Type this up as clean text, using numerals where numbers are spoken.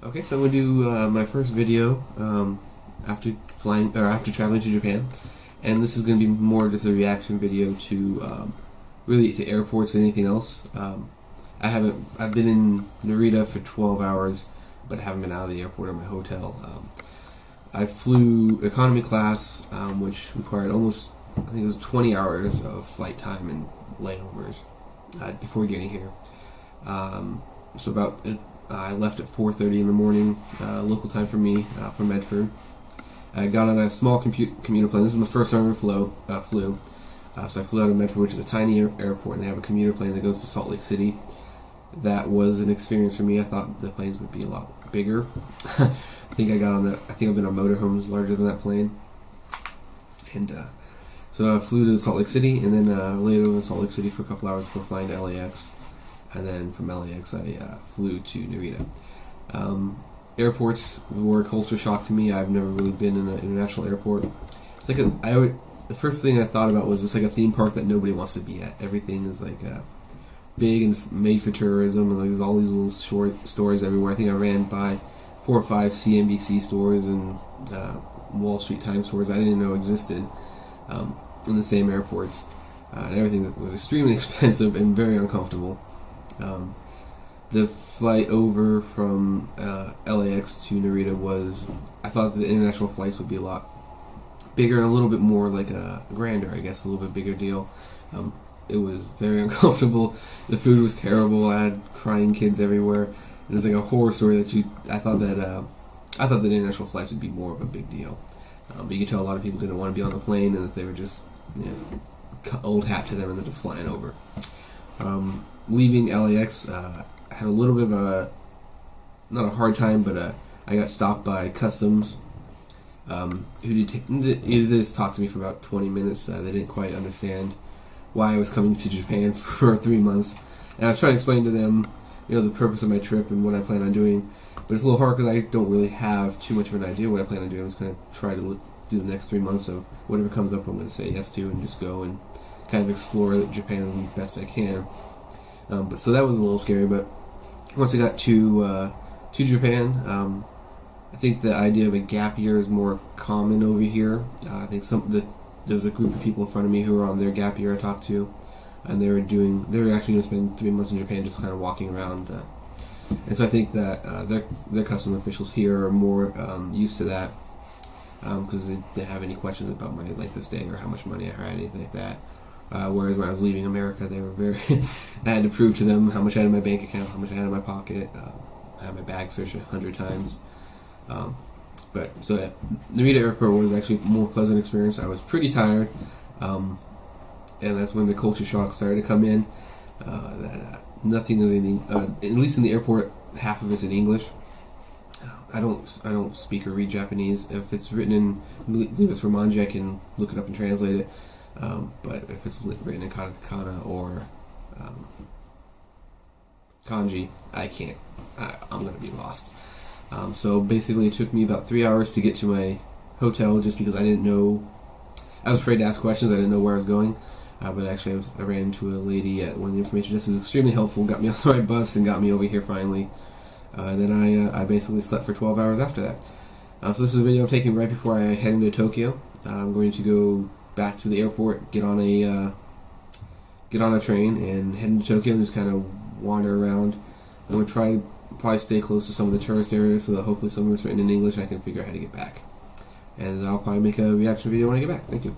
Okay, so I'm gonna do my first video after traveling to Japan, and this is gonna be more just a reaction video to really to airports than anything else. I've been in Narita for 12 hours, but I haven't been out of the airport or my hotel. I flew economy class, which required almost, I think it was 20 hours of flight time and layovers before getting here. I left at 4:30 in the morning, local time for me, from Medford. I got on a small commuter plane. This is the first time I ever flew. So I flew out of Medford, which is a tiny airport, and they have a commuter plane that goes to Salt Lake City. That was an experience for me. I thought the planes would be a lot bigger. I think I've been on motorhomes larger than that plane. And so I flew to Salt Lake City, and then later in Salt Lake City for a couple hours before flying to LAX. And then from LAX I flew to Narita. Airports were a culture shock to me. I've never really been in an international airport. It's like the first thing I thought about was it's like a theme park that nobody wants to be at. Everything is like big and it's made for tourism, and like there's all these little short stores everywhere. I think I ran by 4 or 5 CNBC stores and Wall Street Times stores I didn't know existed in the same airports, and everything was extremely expensive and very uncomfortable. The flight over from LAX to Narita I thought that the international flights would be a lot bigger and a little bit more like grander, I guess, a little bit bigger deal. It was very uncomfortable. The food was terrible. I had crying kids everywhere. It was like a horror story I thought that international flights would be more of a big deal. But you could tell a lot of people didn't want to be on the plane, and that they were just, old hat to them, and they're just flying over. Leaving LAX, I had a little bit of not a hard time, but I got stopped by customs, who did this talk to me for about 20 minutes. They didn't quite understand why I was coming to Japan for 3 months, and I was trying to explain to them, the purpose of my trip and what I plan on doing. But it's a little hard because I don't really have too much of an idea what I plan on doing. I'm just going to try to do the next 3 months of whatever comes up. I'm going to say yes to and just go and kind of explore Japan the best I can. So that was a little scary, but once I got to Japan, I think the idea of a gap year is more common over here. I think there was a group of people in front of me who were on their gap year I talked to, and they were actually going to spend 3 months in Japan just kind of walking around. And so I think that their customs officials here are more used to that, because they didn't have any questions about my length of stay or how much money I had, anything like that. Whereas when I was leaving America, they were I had to prove to them how much I had in my bank account, how much I had in my pocket. I had my bag searched 100 times. Narita Airport was actually a more pleasant experience. I was pretty tired, and that's when the culture shock started to come in. Nothing is at least in the airport, half of it's in English. I don't speak or read Japanese. If it's written in, I believe it's Romanji, I can look it up and translate it. But if it's written in katakana or kanji, I can't. I'm going to be lost. So basically it took me about 3 hours to get to my hotel, just because I didn't know. I was afraid to ask questions. I didn't know where I was going. But actually I ran into a lady at one of the information desks who was extremely helpful, got me on the right bus and got me over here finally. And then I basically slept for 12 hours after that. So this is a video I'm taking right before I head into Tokyo. I'm going to go back to the airport, get on a train, and head into Tokyo and just kind of wander around. I'm going to try to probably stay close to some of the tourist areas so that hopefully something's written in English I can figure out how to get back. And I'll probably make a reaction video when I get back. Thank you.